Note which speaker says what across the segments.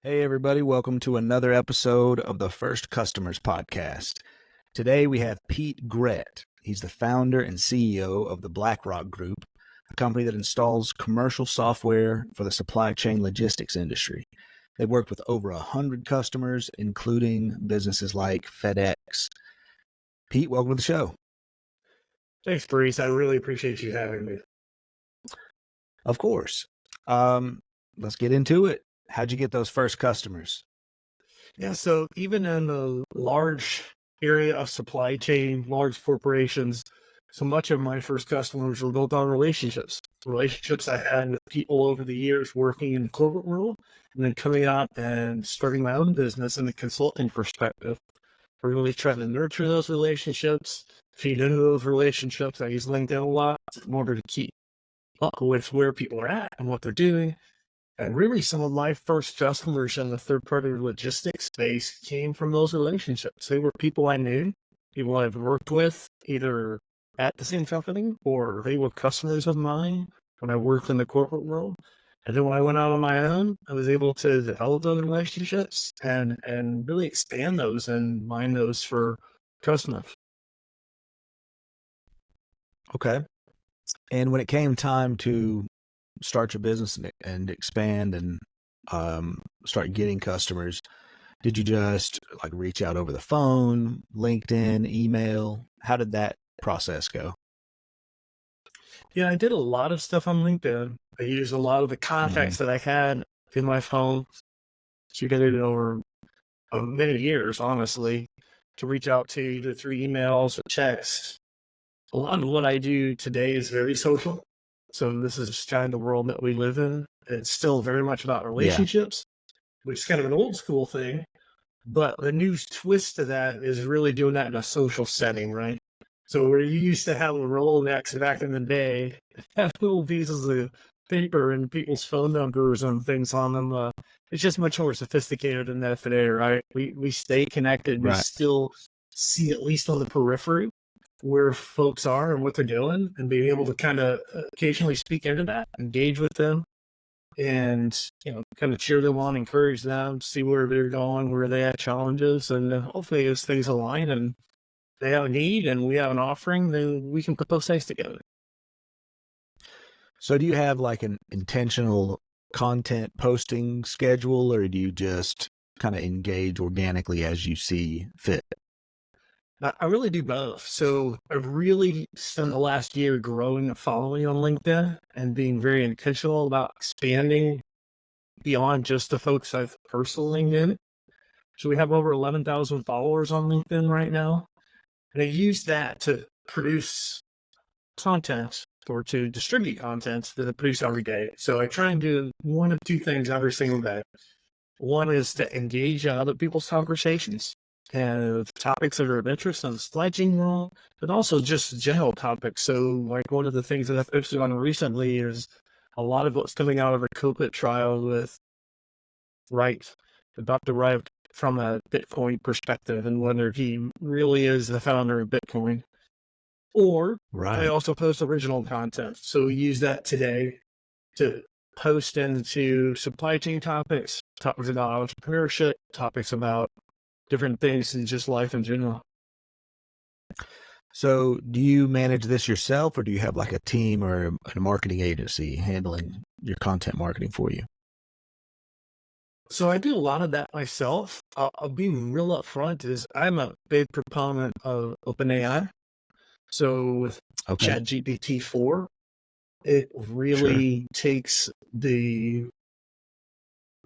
Speaker 1: Hey, everybody, welcome to another episode of the First Customers Podcast. Today we have Pete Grett. He's the founder and CEO of the BlackRock Group, a company that installs commercial software for the supply chain logistics industry. They've worked with over 100 customers, including businesses like FedEx. Pete, welcome to the show.
Speaker 2: Thanks, Brees. I really appreciate you having me.
Speaker 1: Of course. Let's get into it. How'd you get those first customers?
Speaker 2: Yeah, so even in the large area of supply chain, large corporations, so much of my first customers were built on relationships I had with people over the years working in the corporate world, and then coming out and starting my own business in the consulting perspective. I really trying to nurture those relationships, feed into those relationships. I use LinkedIn a lot in order to keep up with where people are at and what they're doing. And really, some of my first customers in the third-party logistics space came from those relationships. They were people I knew, people I've worked with, either at the same company or they were customers of mine when I worked in the corporate world. And then when I went out on my own, I was able to develop those relationships and really expand those and mine those for customers.
Speaker 1: Okay. And when it came time to start your business and expand and start getting customers, did you just like reach out over the phone, LinkedIn, email? How did that process go?
Speaker 2: Yeah, I did a lot of stuff on LinkedIn. I used a lot of the contacts that I had in my phone. So you it over many years, honestly, to reach out to either through emails or texts. A lot of what I do today is very social. So this is kind of the world that we live in. It's still very much about relationships, which is kind of an old school thing. But the new twist to that is really doing that in a social setting, right? So where you used to have a Rolodex back in the day, have little pieces of paper and people's phone numbers and things on them. It's just much more sophisticated than that today, right? We stay connected. We still see, at least on the periphery, where folks are and what they're doing, and being able to kind of occasionally speak into that, engage with them, and kind of cheer them on, encourage them, see where they're going, where they have challenges, and hopefully as things align and they have a need and we have an offering, then we can put those things together.
Speaker 1: So do you have like an intentional content posting schedule, or do you just kind of engage organically as you see fit?
Speaker 2: I really do both. So I really spent the last year growing a following on LinkedIn and being very intentional about expanding beyond just the folks I've personally known. So we have over 11,000 followers on LinkedIn right now. And I use that to produce content or to distribute content that I produce every day. So I try and do one of two things every single day. One is to engage in other people's conversations and topics that are of interest in the supply chain world, but also just general topics. So like one of the things that I've posted on recently is a lot of what's coming out of a COVID trial with Dr. Wright from a Bitcoin perspective and whether he really is the founder of Bitcoin. Or I also post original content. So we use that today to post into supply chain topics about entrepreneurship, topics about different things in just life in general.
Speaker 1: So do you manage this yourself, or do you have like a team or a marketing agency handling your content marketing for you?
Speaker 2: So I do a lot of that myself. I'll be real upfront is I'm a big proponent of OpenAI. So with ChatGPT 4, it really takes the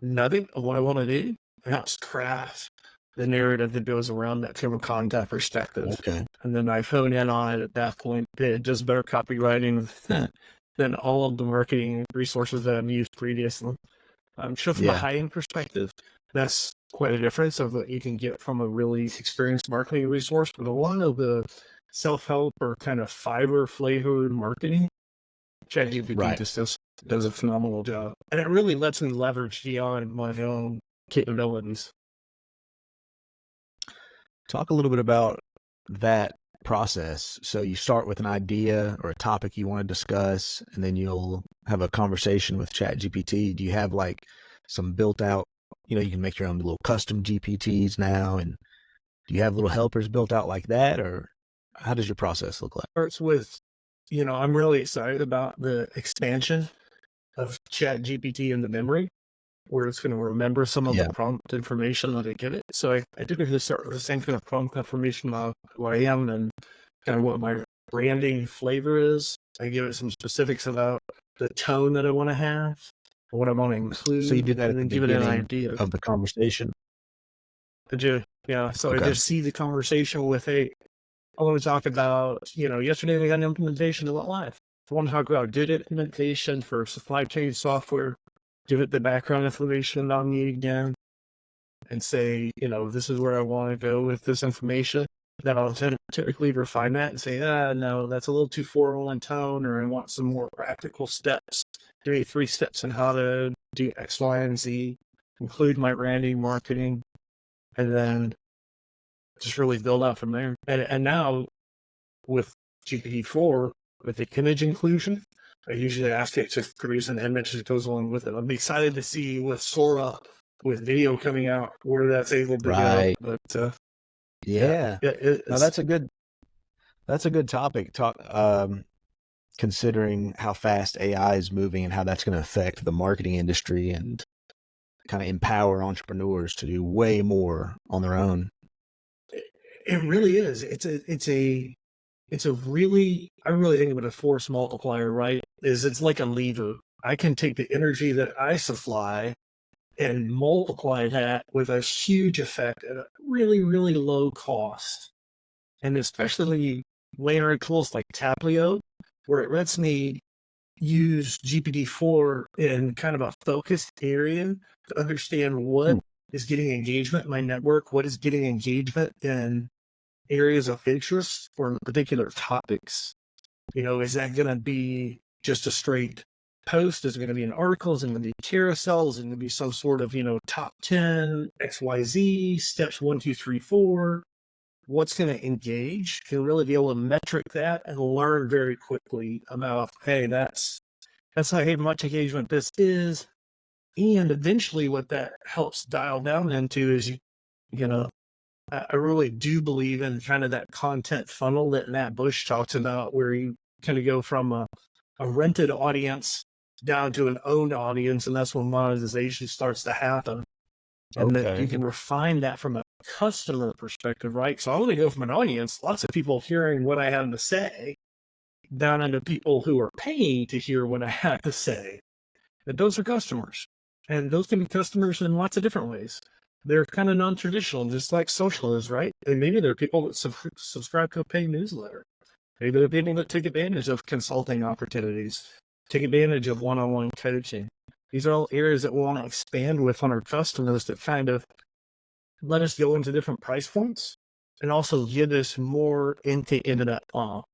Speaker 2: nugget of what I want to do and helps craft the narrative that goes around that from a content perspective. And then I hone in on it at that point. It does better copywriting than all of the marketing resources that I've used previously. I'm sure from a high-end perspective, that's quite a difference of what you can get from a really experienced marketing resource. But a lot of the self-help or kind of fiber-flavored marketing, ChatGPT just does a phenomenal job. And it really lets me leverage beyond my own capabilities.
Speaker 1: Talk a little bit about that process. So you start with an idea or a topic you want to discuss, and then you'll have a conversation with ChatGPT. Do you have like some built out you can make your own little custom GPTs now. And do you have little helpers built out like that, or how does your process look like?
Speaker 2: Starts with, I'm really excited about the expansion of Chat GPT into memory, where it's going to remember some of the prompt information that I give it. So I typically start with the same kind of prompt information about who I am and kind of what my branding flavor is. I give it some specifics about the tone that I want to have, what I want to include.
Speaker 1: So you did that
Speaker 2: and
Speaker 1: at the
Speaker 2: then give it an
Speaker 1: beginning
Speaker 2: idea
Speaker 1: of the conversation?
Speaker 2: So
Speaker 1: Okay.
Speaker 2: I just see the conversation with I want to talk about, yesterday we got an implementation of live. I want to talk about good implementation for supply chain software, give it the background information on me again, and say, this is where I want to go with this information. Then I'll typically refine that and say, no, that's a little too formal in tone, or I want some more practical steps. Give me 3 steps on how to do X, Y, and Z, include my branding, marketing, and then just really build out from there. And now with GPT-4, with the image inclusion, I usually ask it to produce an image that goes along with it. I'm excited to see with Sora, with video coming out, where that's able to go. But
Speaker 1: no, that's a good topic. Considering how fast AI is moving and how that's going to affect the marketing industry and kind of empower entrepreneurs to do way more on their own.
Speaker 2: It really is. I really think of it a force multiplier, right? It's like a lever. I can take the energy that I supply and multiply that with a huge effect at a really, really low cost. And especially layering tools like Taplio, where it lets me use GPT-4 in kind of a focused area to understand what is getting engagement in my network, what is getting engagement in areas of interest for particular topics. Is that going to be just a straight post? Is it going to be an article? Is it going to be carousel? Is it going to be some sort of, top 10, XYZ, steps 1, 2, 3, 4? What's going to engage? Can really be able to metric that and learn very quickly about, hey, that's how much engagement this is. And eventually what that helps dial down into is, I really do believe in kind of that content funnel that Matt Bush talks about, where you kind of go from a rented audience down to an owned audience, and that's when monetization starts to happen. And that you can refine that from a customer perspective, right? So I want to go from an audience, lots of people hearing what I have to say, down into people who are paying to hear what I have to say. And those are customers. And those can be customers in lots of different ways. They're kind of non-traditional, just like social is, right? And maybe there are people that subscribe to a paid newsletter. Maybe there are people that take advantage of consulting opportunities, take advantage of one-on-one coaching. These are all areas that we want to expand with on our customers that kind of let us go into different price points and also get us more into that funnel.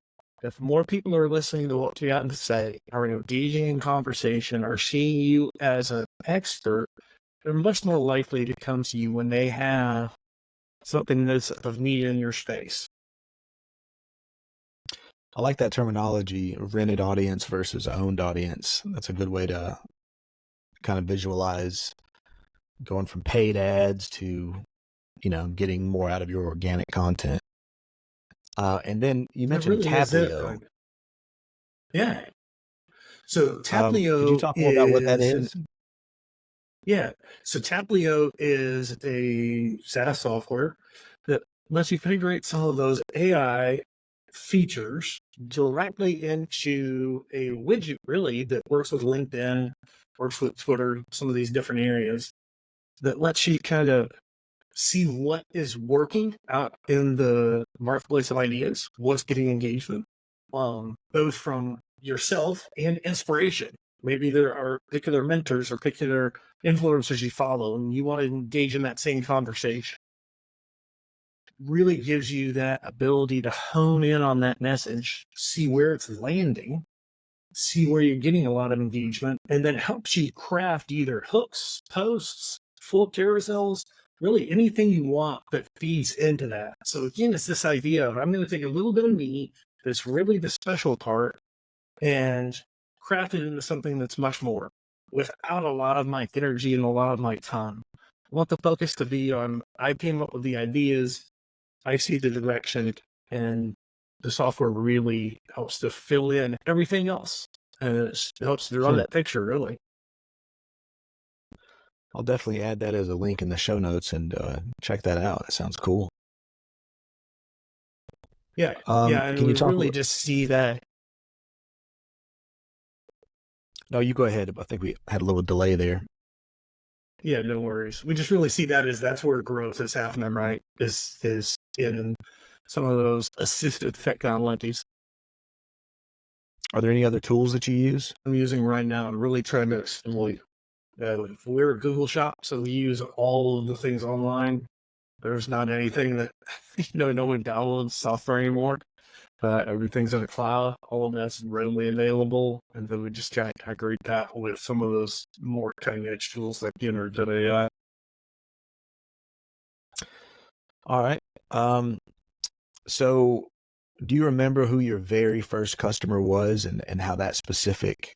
Speaker 2: If more people are listening to what you got to say, are engaging in conversation, are seeing you as an expert, they're much more likely to come to you when they have something that's of need in your space.
Speaker 1: I like that terminology, rented audience versus owned audience. That's a good way to kind of visualize going from paid ads to, getting more out of your organic content. And then you mentioned
Speaker 2: really
Speaker 1: Taplio.
Speaker 2: Yeah. So Taplio
Speaker 1: could you talk more about what that is?
Speaker 2: Yeah. So Taplio is a SaaS software that lets you integrate some of those AI features directly into a widget, really, that works with LinkedIn, works with Twitter, some of these different areas, that lets you kind of see what is working out in the marketplace of ideas, what's getting engagement, both from yourself and inspiration. Maybe there are particular mentors or particular influencers you follow and you want to engage in that same conversation. Really gives you that ability to hone in on that message, see where it's landing, see where you're getting a lot of engagement, and then helps you craft either hooks, posts, full carousels, really anything you want that feeds into that. So again, it's this idea of I'm going to take a little bit of me, that's really the special part, and craft it into something that's much more without a lot of my energy and a lot of my time. want the focus to be on, I came up with the ideas, I see the direction, and the software really helps to fill in everything else. And it helps to draw that picture, really.
Speaker 1: I'll definitely add that as a link in the show notes and check that out. That sounds cool.
Speaker 2: Yeah. And
Speaker 1: can
Speaker 2: we
Speaker 1: you talk?
Speaker 2: really just see that.
Speaker 1: No, you go ahead. I think we had a little delay there.
Speaker 2: Yeah, no worries. We just really see that as that's where growth is happening, right? Is in some of those assisted technologies
Speaker 1: Are there any other tools that you use?
Speaker 2: I'm using right now. I'm really trying to exploit. We're a Google shop, so we use all of the things online. There's not anything that no one downloads software anymore. Everything's in the cloud. All of that's readily available, and then we just try to integrate that with some of those more cutting-edge tools like generative AI.
Speaker 1: All right. So do you remember who your very first customer was and how that specific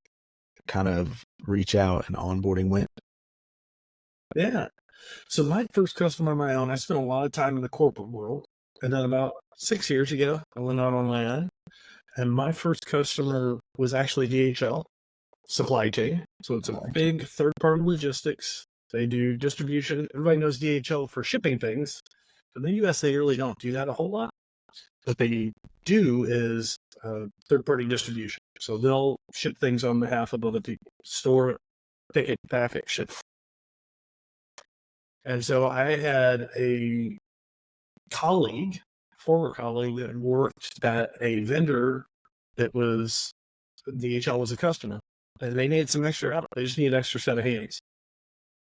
Speaker 1: kind of reach out and onboarding went?
Speaker 2: Yeah. So my first customer on my own, I spent a lot of time in the corporate world. And then about 6 years ago, I went out on my own. And my first customer was actually DHL supply chain. So it's a big third-party logistics. They do distribution. Everybody knows DHL for shipping things. In the US, they really don't do that a whole lot. What they do is third-party distribution. So they'll ship things on behalf of other people, store it, pick it, pack it, ship. And so I had a former colleague, that worked at a vendor that was DHL was a customer. And they needed some extra help. They just need an extra set of hands.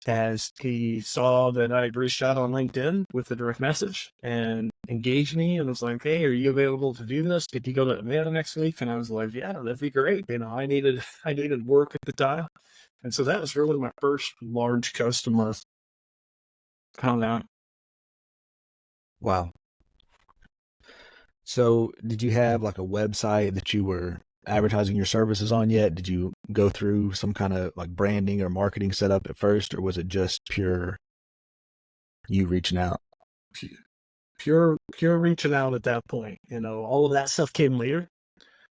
Speaker 2: As he saw that I reached out on LinkedIn with a direct message and engaged me and was like, "Hey, are you available to do this? Could you go to Atlanta next week?" And I was like, "Yeah, that'd be great." I needed work at the time. And so that was really my first large customer. Found out.
Speaker 1: Wow. So did you have like a website that you were advertising your services on yet? Did you go through some kind of like branding or marketing setup at first, or was it just pure you reaching out?
Speaker 2: Pure reaching out at that point. All of that stuff came later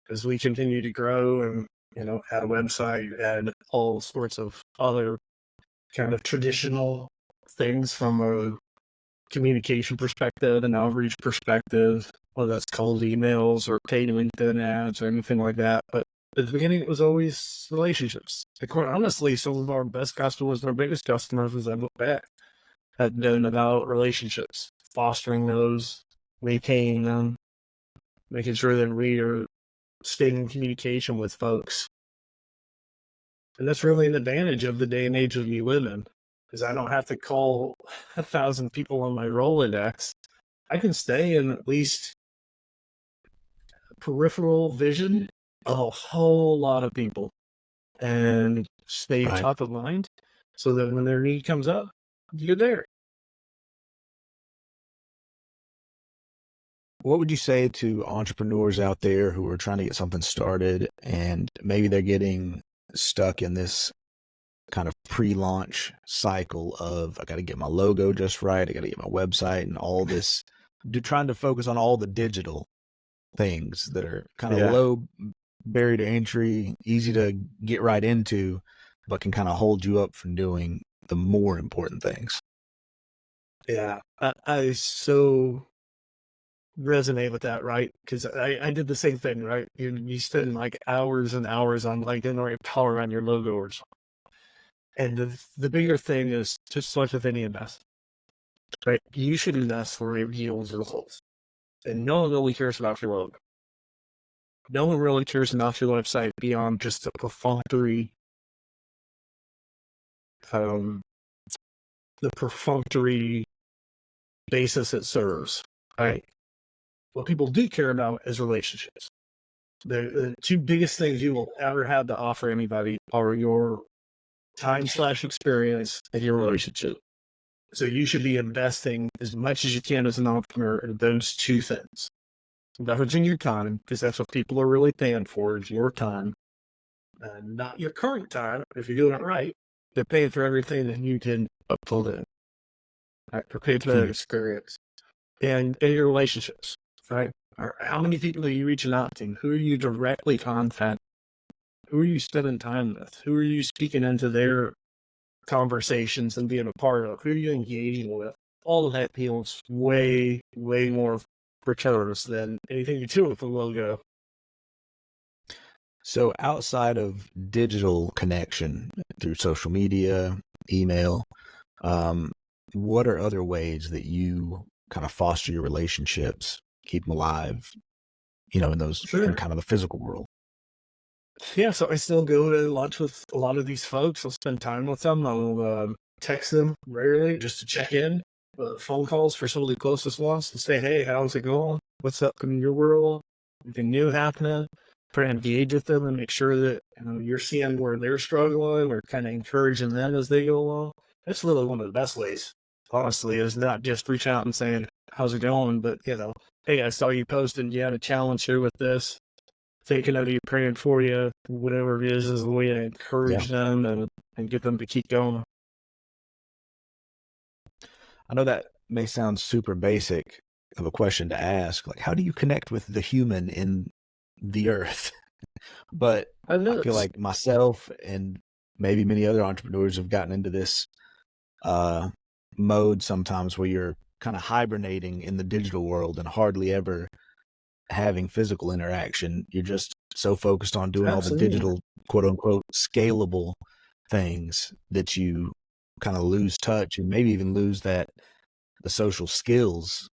Speaker 2: as we continue to grow and, had a website and all sorts of other kind of traditional things from a communication perspective and outreach perspective, whether that's cold emails or paid LinkedIn ads or anything like that. But at the beginning, it was always relationships. And quite honestly, some of our best customers, our biggest customers, as I look back, had been about relationships, fostering those, maintaining them, making sure that we are staying in communication with folks. And that's really an advantage of the day and age that we live in, because I don't have to call 1,000 people on my Rolodex. I can stay in at least peripheral vision of a whole lot of people and stay top of mind so that when their need comes up, you're there.
Speaker 1: What would you say to entrepreneurs out there who are trying to get something started and maybe they're getting stuck in this kind of pre-launch cycle of, I got to get my logo just right, I got to get my website and all this, trying to focus on all the digital things that are kind of low barrier to entry, easy to get right into, but can kind of hold you up from doing the more important things?
Speaker 2: Yeah, I so resonate with that, right? Because I did the same thing, right? You spend like hours and hours on LinkedIn or power on your logo or something. And the bigger thing is just like with any investment, right? You should invest for real results. And no one really cares about your logo. No one really cares about your website beyond just the perfunctory basis it serves, right? What people do care about is relationships. The two biggest things you will ever have to offer anybody are your time/experience and your relationship. So you should be investing as much as you can as an entrepreneur in those two things. Leveraging your time, because that's what people are really paying for, is your time. Not your current time. If you're doing it right, they're paying for everything that you can put in. right? Or pay for that experience. And in your relationships, right? Or how many people are you reaching out to? Who are you directly contacting? Who are you spending time with? Who are you speaking into their conversations and being a part of? Who are you engaging with? All of that feels way, way more precarious than anything you do with a logo.
Speaker 1: So outside of digital connection through social media, email, um, what are other ways that you kind of foster your relationships, keep them alive, in
Speaker 2: Sure.
Speaker 1: kind of the physical world?
Speaker 2: Yeah, so I still go to lunch with a lot of these folks. I'll spend time with them. I'll text them regularly just to check in. Phone calls for some of the closest ones to say, hey, how's it going? What's up in your world? Anything new happening? Try to engage with them and make sure that you're seeing where they're struggling or kind of encouraging them as they go along. That's really one of the best ways, honestly, is not just reaching out and saying, how's it going? But, hey, I saw you posted you had a challenge here with this. Thinking of you, praying for you, whatever it is the way to
Speaker 1: Yeah.
Speaker 2: encourage them and get them to keep going.
Speaker 1: I know that may sound super basic of a question to ask, like how do you connect with the human in the earth? But
Speaker 2: I know
Speaker 1: I feel
Speaker 2: it's
Speaker 1: like myself and maybe many other entrepreneurs have gotten into this uh, mode sometimes where you're kind of hibernating in the digital world and hardly ever having physical interaction. You're just so focused on doing all the
Speaker 2: absolutely.
Speaker 1: digital, quote unquote, scalable things that you kind of lose touch and maybe even lose the social skills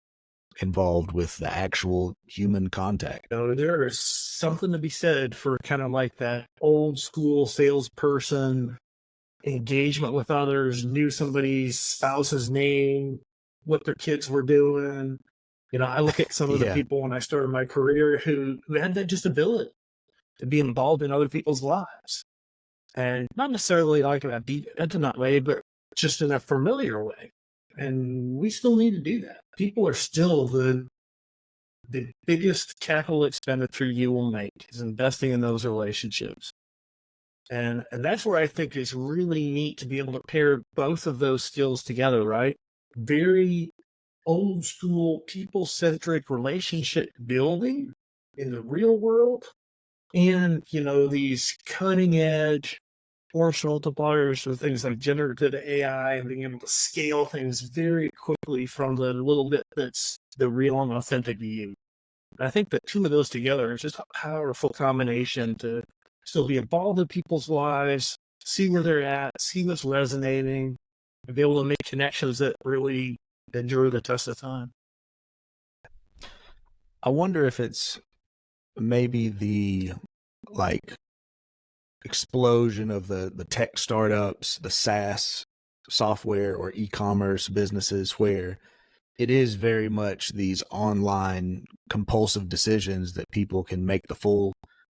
Speaker 1: involved with the actual human contact.
Speaker 2: There is something to be said for kind of like that old school salesperson engagement with others, knew somebody's spouse's name, what their kids were doing. I look at some of the
Speaker 1: Yeah.
Speaker 2: people when I started my career who had that just ability to be involved in other people's lives. And not necessarily like in a deep, intimate way, but just in a familiar way. And we still need to do that. People are still the biggest capital expenditure you will make is investing in those relationships. And that's where I think it's really neat to be able to pair both of those skills together, right? Very old school, people centric relationship building in the real world. And, these cutting edge force multipliers with things like generative AI and being able to scale things very quickly from the little bit that's the real and authentic to you. And I think that two of those together is just a powerful combination to still be involved in people's lives, see where they're at, see what's resonating, and be able to make connections that really endure the test of time.
Speaker 1: I wonder if it's maybe the like explosion of the tech startups, the SaaS software or e-commerce businesses where it is very much these online compulsive decisions that people can make the full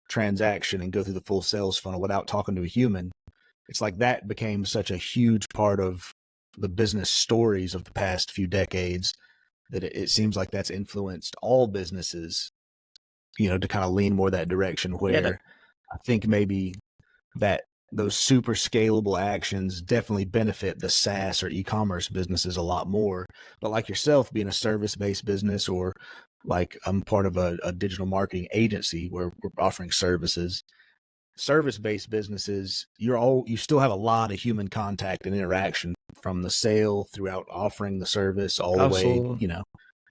Speaker 1: transaction and go through the full sales funnel without talking to a human. It's like that became such a huge part of the business stories of the past few decades that it seems like that's influenced all businesses, to kind of lean more that direction
Speaker 2: Yeah,
Speaker 1: where I think maybe that those super scalable actions definitely benefit the SaaS or e-commerce businesses a lot more. But like yourself, being a service-based business, or like I'm part of a digital marketing agency where we're offering services, service-based businesses, you still have a lot of human contact and interaction from the sale throughout offering the service all the way,
Speaker 2: absolutely.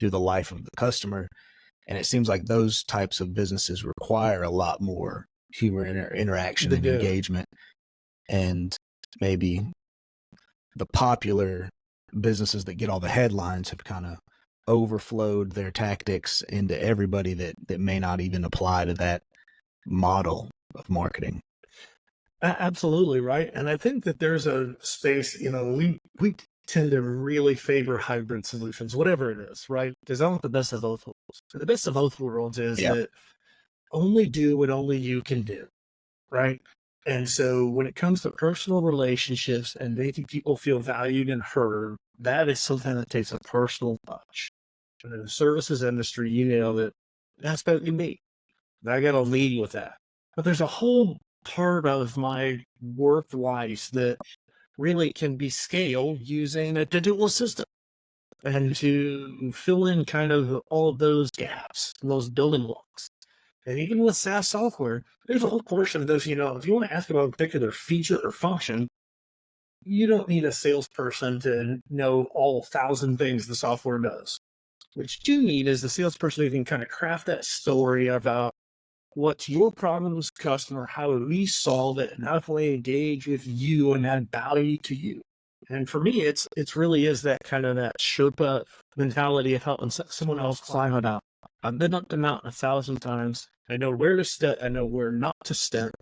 Speaker 1: through the life of the customer. And it seems like those types of businesses require a lot more human interaction
Speaker 2: They
Speaker 1: and
Speaker 2: do.
Speaker 1: engagement. And maybe the popular businesses that get all the headlines have kind of overflowed their tactics into everybody that may not even apply to that model of marketing.
Speaker 2: Absolutely right. And I think that there's a space, we tend to really favor hybrid solutions, whatever it is, right? Because I want the best of both worlds. The best of both worlds is
Speaker 1: Yeah.
Speaker 2: that only do what only you can do, right? And so when it comes to personal relationships and making people feel valued and heard, that is something that takes a personal touch. And in the services industry, that that's about me. I got to lead with that. But there's a whole part of my work life that really can be scaled using a digital system. and to fill in kind of all of those gaps, those building blocks. And even with SaaS software, there's a whole portion of this, if you want to ask about a particular feature or function, you don't need a salesperson to know all 1,000 things the software does. What you do need is the salesperson who can kind of craft that story about what's your problem as a customer, how do we solve it, and how do we engage with you and add value to you. And for me, it's really is that kind of that Sherpa mentality of helping someone else climb it out. I've been up the mountain 1,000 times. I know where to step. I know where not to step.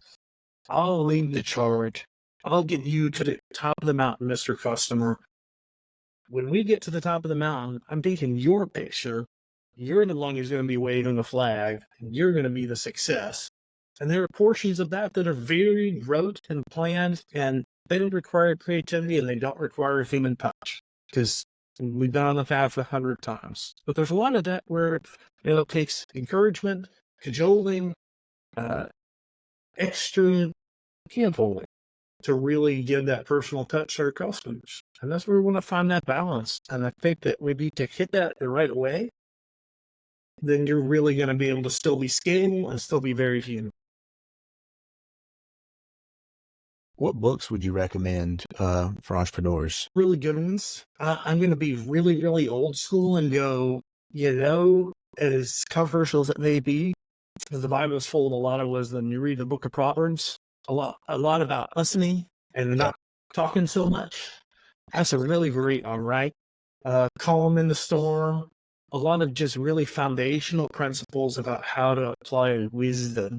Speaker 2: I'll lead the charge. I'll get you to the top of the mountain, Mr. Customer. When we get to the top of the mountain, I'm taking your picture. You're the one who's going to be waving the flag. And you're going to be the success. And there are portions of that are very rote and planned, and they don't require creativity and they don't require human touch, because we've been on the path 100 times. But there's a lot of that where it takes encouragement, cajoling, extra hand-holding to really give that personal touch to our customers. And that's where we want to find that balance. And I think that we need to hit that the right way. Then you're really going to be able to still be scalable and still be very human.
Speaker 1: What books would you recommend for entrepreneurs?
Speaker 2: Really good ones. I'm going to be really, really old school and go, as controversial as it may be, because the Bible is full of a lot of wisdom. You read the book of Proverbs, a lot about listening and not talking so much. That's a really great one, right? Calm in the storm. A lot of just really foundational principles about how to apply wisdom.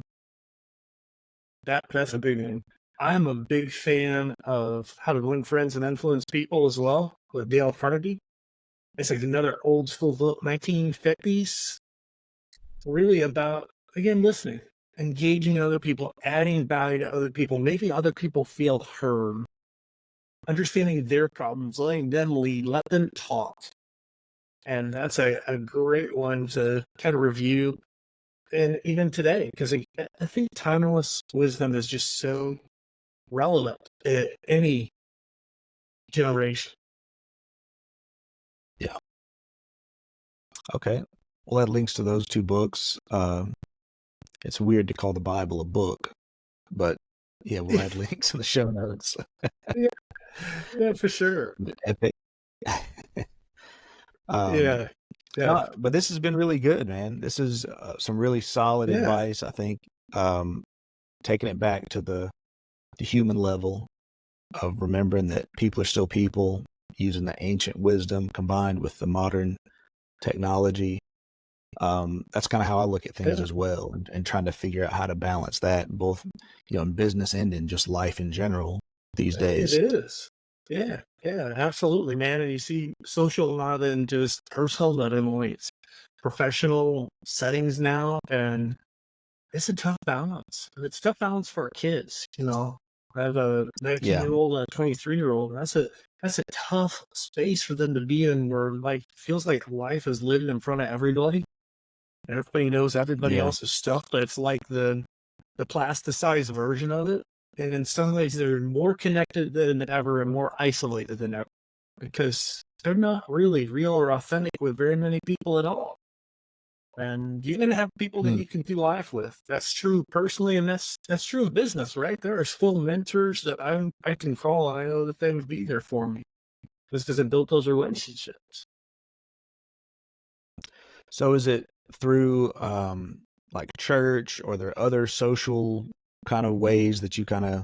Speaker 2: That's a big one. I'm a big fan of How to Win Friends and Influence People as well, with Dale Carnegie. It's like another old school book, 1950s. Really about, again, listening, engaging other people, adding value to other people, making other people feel heard, understanding their problems, letting them lead, let them talk. And that's a great one to kind of review. And even today, because I think timeless wisdom is just so relevant at any generation.
Speaker 1: Yeah. Okay. Well, that links to those two books. It's weird to call the Bible a book, but yeah, we'll add links in the show notes.
Speaker 2: Yeah, for sure.
Speaker 1: Epic.
Speaker 2: Yeah.
Speaker 1: But this has been really good, man. This is some really solid advice, I think. Taking it back to the human level of remembering that people are still people, using the ancient wisdom combined with the modern technology. That's kind of how I look at things as well, and trying to figure out how to balance that both, in business and in just life in general these days.
Speaker 2: It is. Yeah, absolutely, man. And you see social rather than just personal, but it's professional settings now, and it's a tough balance. It's a tough balance for our kids, I have a 19-year-old and a 23-year-old. That's a tough space for them to be in, where feels like life is lived in front of everybody. Everybody knows everybody else's stuff, but it's like the plasticized version of it. And in some ways, they're more connected than ever and more isolated than ever, because they're not really real or authentic with very many people at all. And you're going to have people that you can do life with. That's true personally, and that's true in business, right? There are still mentors that I can call, and I know that they would be there for me, just because I built those relationships.
Speaker 1: So is it through like church, or there are other social kind of ways that you kind of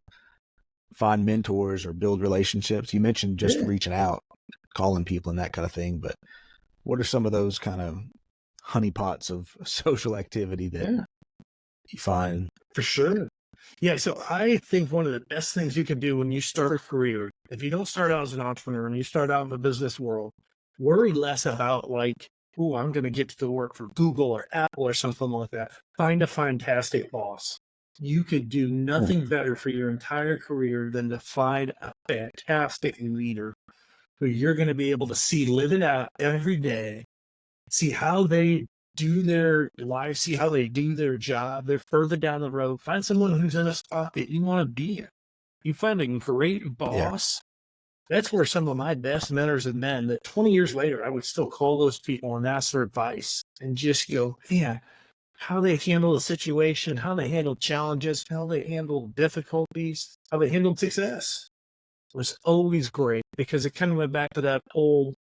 Speaker 1: find mentors or build relationships? You mentioned just reaching out, calling people and that kind of thing, but what are some of those kind of honeypots of social activity that you find?
Speaker 2: For sure. Yeah, so I think one of the best things you can do when you start a career, if you don't start out as an entrepreneur and you start out in the business world, worry less about I'm going to get to work for Google or Apple or something like that. Find a fantastic boss. You could do nothing better for your entire career than to find a fantastic leader who you're going to be able to see live it out every day, see how they do their life, see how they do their job. They're further down the road. Find someone who's in a spot that you want to be in. You find a great boss that's where some of my best mentors have been, that 20 years later, I would still call those people and ask their advice and just go, yeah, how they handle the situation, how they handle challenges, how they handle difficulties, how they handled success was always great, because it kind of went back to that old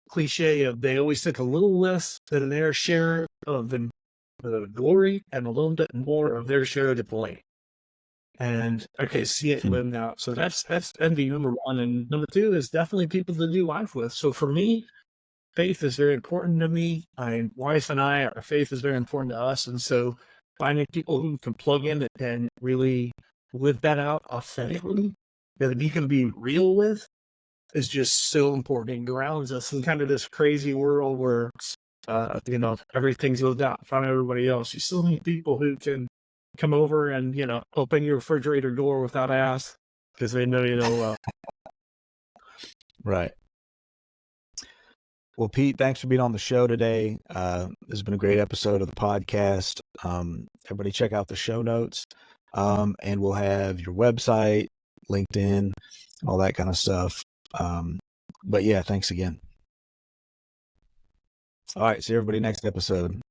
Speaker 2: cliche of they always took a little less than their share of the glory and a little bit more of their share of the blame. And I can see it lived out. So that's envy number one. And number two is definitely people to do life with. So for me, faith is very important to me. My wife and I, our faith is very important to us. And so finding people who can plug in and really live that out authentically, that you can be real with, is just so important. It grounds us in kind of this crazy world where, everything's lived out in front of everybody else. You still need people who can come over and, open your refrigerator door without ask, because they know you know well.
Speaker 1: Right. Well, Pete, thanks for being on the show today. This has been a great episode of the podcast. Everybody check out the show notes, and we'll have your website, LinkedIn, all that kind of stuff. But yeah, thanks again. All right. See everybody next episode.